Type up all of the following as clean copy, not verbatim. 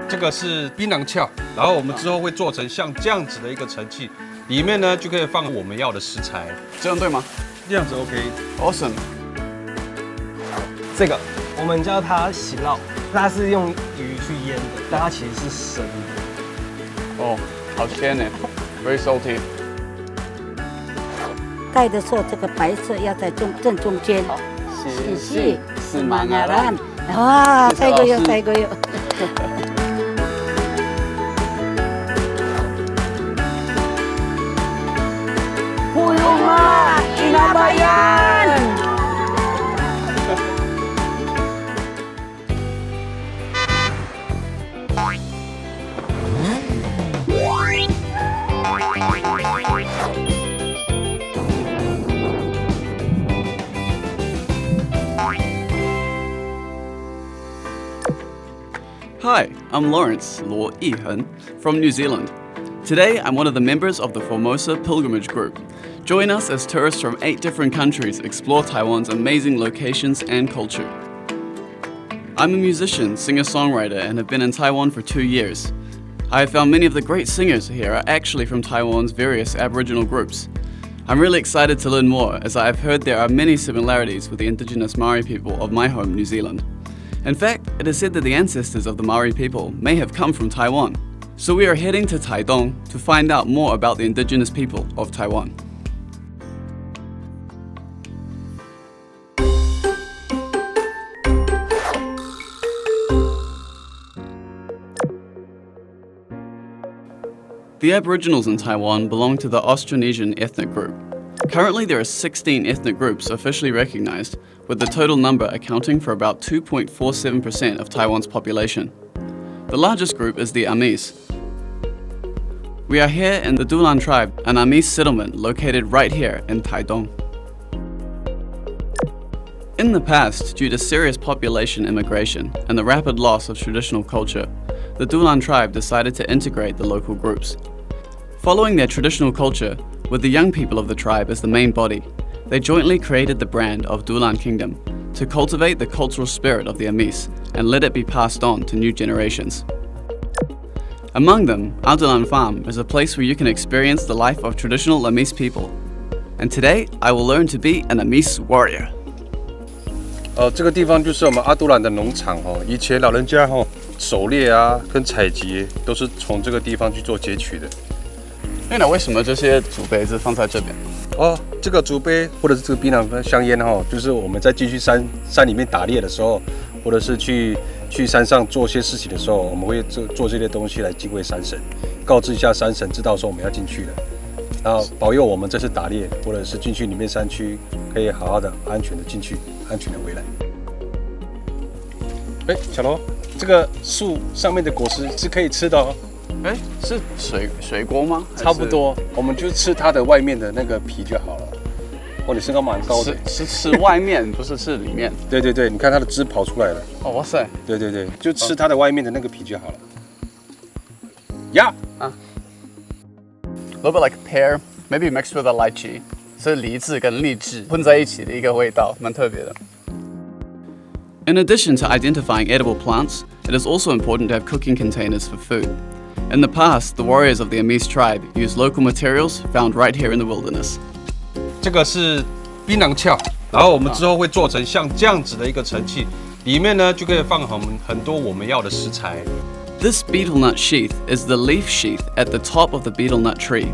这个是槟榔壳，然后我们之后会做成像这样子的一个盛器，里面呢就可以放我们要的食材。这样对吗？这样子 OK。Awesome。这个我们叫它喜烙，它是用鱼去腌的，但它其实是生的。哦，好鲜呢 ，very salty。盖的时候，这个白色要在正中间。好，谢谢。是马亚兰。哇，再一个哟，再一个哟。Pulunga Inabayan。Hi, I'm Laurence, Luo Yiheng, from New Zealand. Today, I'm one of the members of the Formosa Pilgrimage group. Join us as tourists from 8 different countries explore Taiwan's amazing locations and culture. I'm a musician, singer-songwriter, and have been in Taiwan for 2 years. I have found many of the great singers here are actually from Taiwan's various aboriginal groups. I'm really excited to learn more, as I have heard there are many similarities with the indigenous Maori people of my home, New Zealand. In fact, it is said that the ancestors of the Maori people may have come from Taiwan. So we are heading to Taidong to find out more about the indigenous people of Taiwan. The Aboriginals in Taiwan belong to the Austronesian ethnic group. Currently, there are 16 ethnic groups officially recognized, with the total number accounting for about 2.47% of Taiwan's population. The largest group is the Amis. We are here in the Dulan Tribe, an Amis settlement located right here in Taidong. In the past, due to serious population immigration and the rapid loss of traditional culture, the Dulan Tribe decided to integrate the local groups. Following their traditional culture, with the young people of the tribe as the main body, they jointly created the brand of Dulan Kingdom to cultivate the cultural spirit of the Amis and let it be passed on to new generations. Among them, our Dulan Farm is a place where you can experience the life of traditional Amis people. And today, I will learn to be an Amis warrior. 这个地方就是我们阿都兰的农场哦。以前老人家狩猎啊跟采集都是从这个地方去做截取的。那为什么这些竹杯子放在这边？这个竹杯或者是这个槟榔香烟就是我们在进去山里面打猎的时候，或者是去山上做些事情的时候，我们会做这些东西来敬畏山神，告知一下山神，知道说我们要进去了，然后保佑我们这次打猎或者是进去里面山区可以好好的、安全的进去，安全的回来。小罗，这个树上面的果实是可以吃的哦。是水果吗？差不多，我们就吃它的外面的那个皮就好了。你身高蛮高的。是吃外面，不是吃里面。对对对，你看它的汁跑出来了。哇塞！对对对，就吃它的外面的那个皮就好了。A little bit like pear, maybe mixed with a lychee. 是梨子跟荔枝混在一起的一个味道，蛮特别的。In addition to identifying edible plants, it is also important to have cooking containers for food. In the past, the warriors of the Amis tribe used local materials found right here in the wilderness. 这个是槟榔壳，然后我们之后会做成像这样子的一个盛器，里面呢就可以放很多我们要的食材。This betel nut sheath is the leaf sheath at the top of the betel nut tree.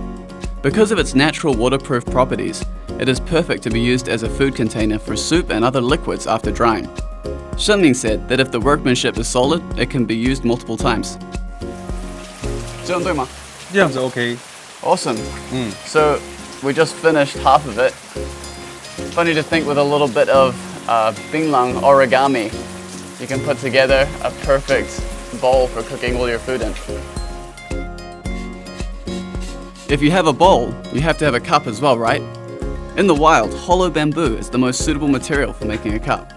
Because of its natural waterproof properties, it is perfect to be used as a food container for soup and other liquids after drying. Shenming said that if the workmanship is solid, it can be used multiple times. 这样对吗？这样子 OK。Awesome. So we just finished half of it. Funny to think with a little bit of binglang origami, you can put together a perfect bowl for cooking all your food in. If you have a bowl, you have to have a cup as well, right? In the wild, hollow bamboo is the most suitable material for making a cup.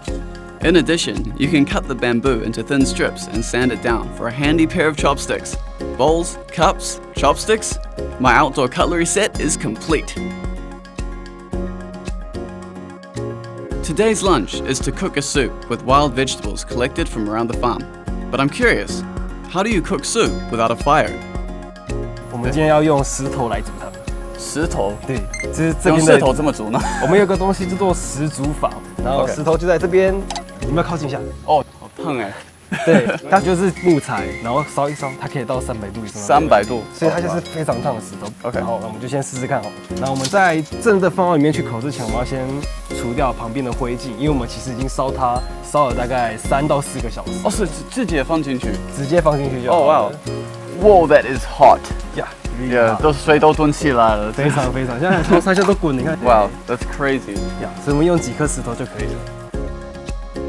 In addition, you can cut the bamboo into thin strips and sand it down for a handy pair of chopsticks. Bowls, cups, chopsticks, my outdoor cutlery set is complete. Today's lunch is to cook a soup with wild vegetables collected from around the farm. But I'm curious, how do you cook soup without a fire? 我们今天要用石头来煮它。石头？对，这是这边的。用石头这么煮呢？我们有个东西叫做石煮法，然后石头就在这边，你们要靠近一下。哦，好烫哎。对，它就是木材，然后烧一烧，它可以到300度以上。300度，所以它就是非常烫的石头。OK， 好，那我们就先试试看好了。然后我们在正的放到里面去烤之前，我们要先除掉旁边的灰烬，因为我们其实已经烧它烧了大概3到4个小时。哦，是直接放进去？直接放进去就好。哦哇 ，Wow, that is hot. Yeah， 都水都炖起来了，非常。现在从上下都滚，你看。Wow, that's crazy. 所以我们用几颗石头就可以了。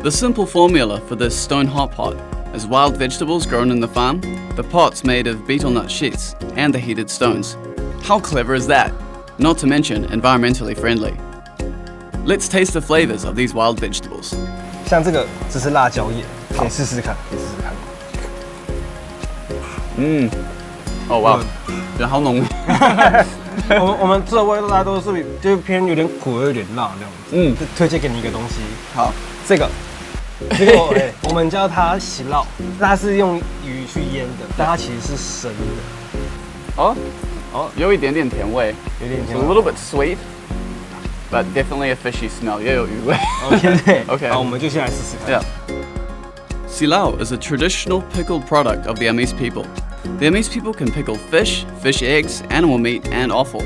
The simple formula for this stone hot pot is wild vegetables grown in the farm, the pot's made of betel nut sheets, and the heated stones. How clever is that? Not to mention environmentally friendly. Let's taste the flavors of these wild vegetables. 像这是辣椒叶，可以试试看。哦哇，人好浓。我们这味道大家都是就偏有点苦，有点辣这样子。就推荐给你一个东西。好，这个我们叫它喜酪，它是用鱼去腌的，但它其实是生的。有一点点甜味，有点甜 ，a little bit sweet, but definitely a fishy smell， 也有鱼味。OK， 好，我们就先来试试看。Silao is a traditional pickled product of the Amis people. The Amis people can pickle fish, fish eggs, animal meat, and offal.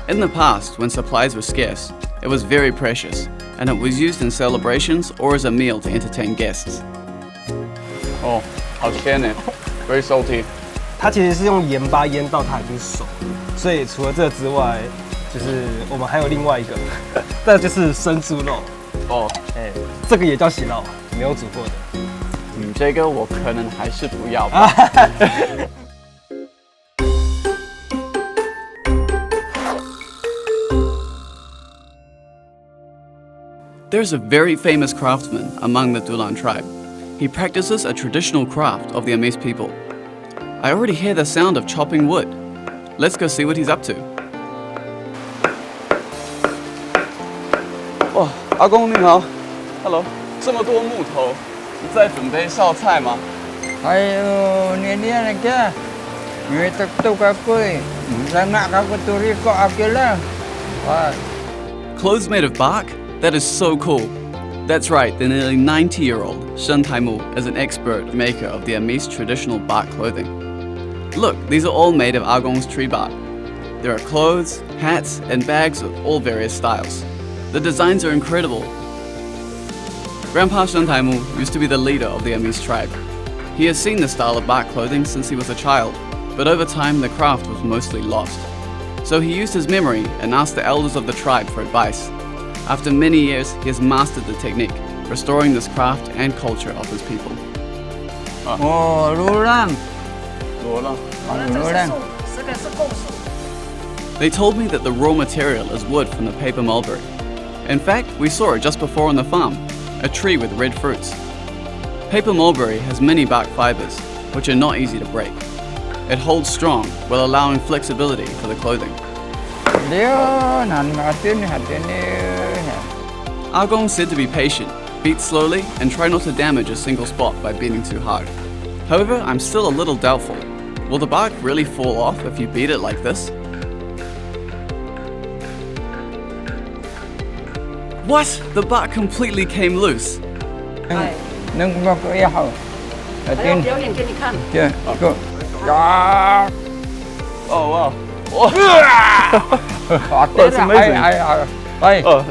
In the past, when supplies were scarce, it was very precious, and it was used in celebrations or as a meal to entertain guests. 哦，好鲜呢 ，very salty. 它其实是用盐巴腌到它已经熟了，所以除了这之外，就是我们还有另外一个，这就是生猪肉。这个也叫喜酪，没有煮过的。这个我可能还是不要吧。There's a very famous craftsman among the Dulan Tribe. He practices a traditional craft of the Amis people. I already hear the sound of chopping wood. Let's go see what he's up to. 哇，阿公你好 ，Hello， 这么多木头。你在准备烧菜吗？还有年那个，你这都个贵，咱那个都是个阿个了，Clothes made of bark? That is so cool. That's right, the nearly 90-year-old Shan Taimu is an expert maker of the Amis traditional bark clothing. Look, these are all made of Agong's tree bark. There are clothes, hats, and bags of all various styles. The designs are incredible. Grandpa Shan Taimu used to be the leader of the Amis tribe. He has seen the style of bark clothing since he was a child, but over time the craft was mostly lost. So he used his memory and asked the elders of the tribe for advice. After many years, he has mastered the technique, restoring this craft and culture of his people. They told me that the raw material is wood from the paper mulberry. In fact, we saw it just before on the farm, a tree with red fruits. Paper mulberry has many bark fibers, which are not easy to break. It holds strong while allowing flexibility for the clothing. Agong said to be patient, beat slowly, and try not to damage a single spot by beating too hard. However, I'm still a little doubtful. Will the bark really fall off if you beat it like this? What? The bark completely came loose. Oh wow. That's amazing.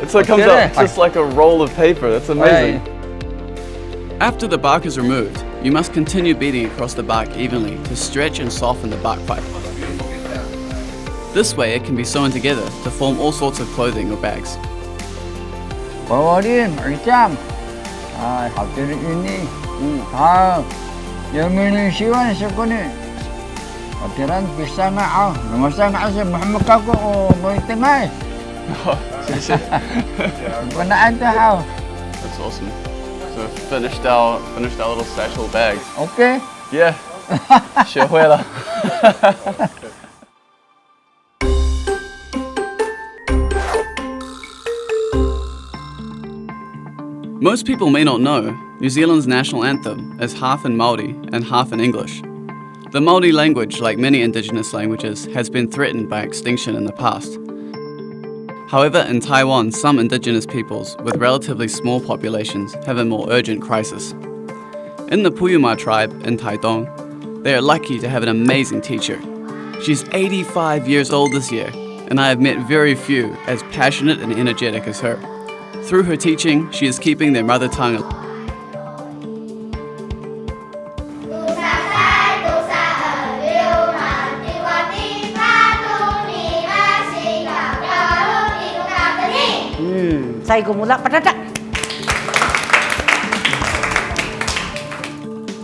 So it comes out just like a roll of paper. That's amazing. After the bark is removed, you must continue beating across the bark evenly to stretch and soften the bark fiber. This way it can be sewn together to form all sorts of clothing or bags. That's awesome. So finished our little satchel bag. Okay. Yeah. 学会了。Most people may not know, New Zealand's national anthem is half in Maori and half in English. The Maori language, like many indigenous languages, has been threatened by extinction in the past. However, in Taiwan, some indigenous peoples with relatively small populations have a more urgent crisis. In the Puyuma tribe in Taitung, they are lucky to have an amazing teacher. She's 85 years old this year, and I have met very few as passionate and energetic as her. Through her teaching, she is keeping their mother tongue alive.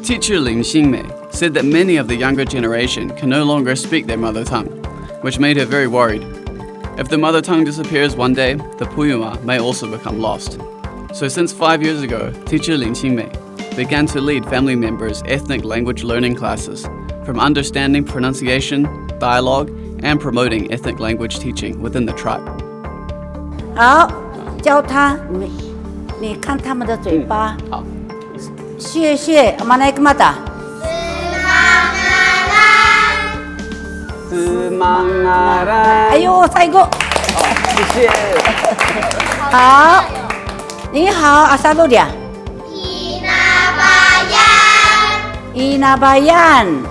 Teacher Ling Xingmei said that many of the younger generation can no longer speak their mother tongue, which made her very worried. If the mother tongue disappears one day, the Puyuma may also become lost. So since 5 years ago, teacher Ling Xingmei began to lead family members' ethnic language learning classes, from understanding pronunciation, dialogue, and promoting ethnic language teaching within the tribe. 好，教他你看他们的嘴巴。好。谢谢，马来格玛达。哎呦，最後。谢谢。好，你好，阿萨路亚。Inabayan.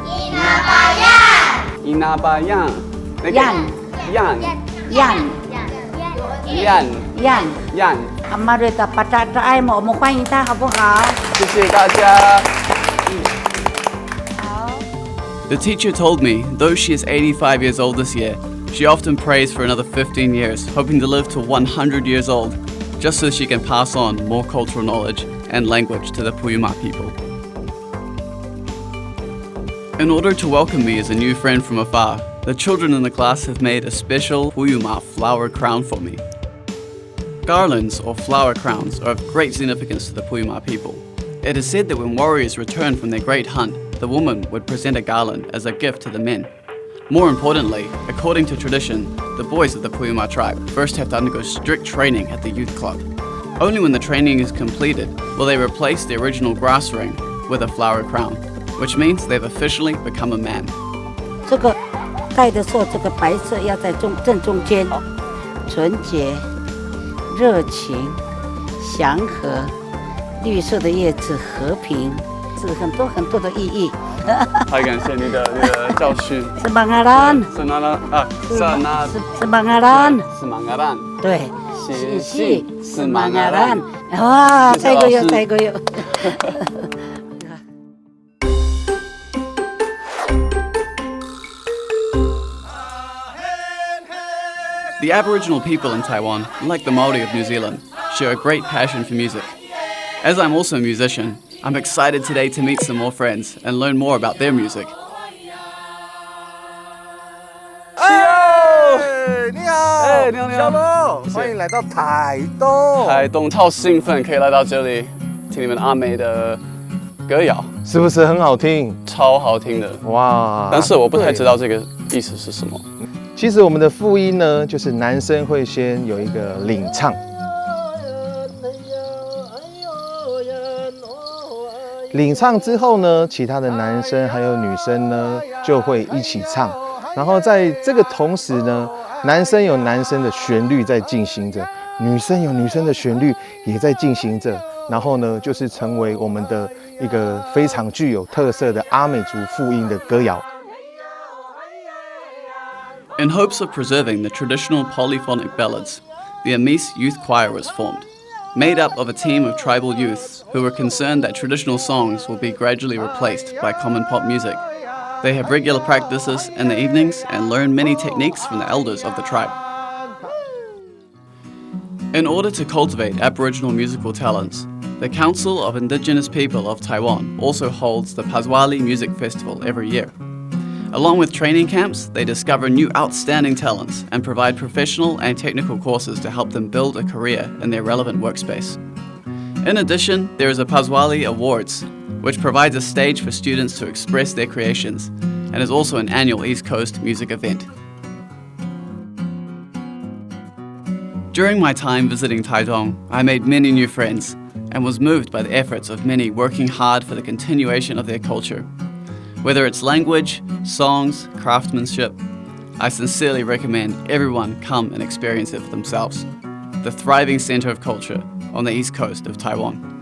Yan. 阿妈瑞达巴扎扎爱我们欢迎他，好不好？谢谢大家。The teacher told me, though she is 85 years old this year, she often prays for another 15 years, hoping to live to 100 years old, just so she can pass on more cultural knowledge and language to the Puyuma people. In order to welcome me as a new friend from afar, the children in the class have made a special Puyuma flower crown for me. Garlands, or flower crowns, are of great significance to the Puyuma people. It is said that when warriors returned from their great hunt, the woman would present a garland as a gift to the men. More importantly, according to tradition, the boys of the Puyuma tribe first have to undergo strict training at the youth club. Only when the training is completed will they replace the original grass ring with a flower crown, which means they've officially become a man. 这个戴的时候，这个白色要在正中间，纯洁、热情、祥和，绿色的叶子和平，是很多的意义。太感谢你的教训。Semangaran。Semangaran。对。是Semangaran。哇，最後よ。The Aboriginal people in Taiwan, like the Maori of New Zealand, share a great passion for music. As I'm also a musician, I'm excited today to meet some more friends and learn more about their music. 你好，小龙，欢迎来到台东。台东超兴奋，可以来到这里听你们阿美的歌谣，是不是很好听？超好听的哇！但是我不太知道这个意思是什么。其实我们的复音呢，就是男生会先有一个领唱，领唱之后呢，其他的男生还有女生呢就会一起唱，然后在这个同时呢，男生有男生的旋律在进行着，女生有女生的旋律也在进行着，然后呢，就是成为我们的一个非常具有特色的阿美族复音的歌谣。In hopes of preserving the traditional polyphonic ballads, the Amis Youth Choir was formed, made up of a team of tribal youths who were concerned that traditional songs will be gradually replaced by common pop music. They have regular practices in the evenings and learn many techniques from the elders of the tribe. In order to cultivate Aboriginal musical talents, the Council of Indigenous People of Taiwan also holds the Paswali Music Festival every year. Along with training camps, they discover new outstanding talents and provide professional and technical courses to help them build a career in their relevant workspace. In addition, there is a Paswali Awards, which provides a stage for students to express their creations, and is also an annual East Coast music event. During my time visiting Taitung, I made many new friends. and was moved by the efforts of many working hard for the continuation of their culture. Whether it's language, songs, craftsmanship, I sincerely recommend everyone come and experience it for themselves. The thriving center of culture on the east coast of Taiwan.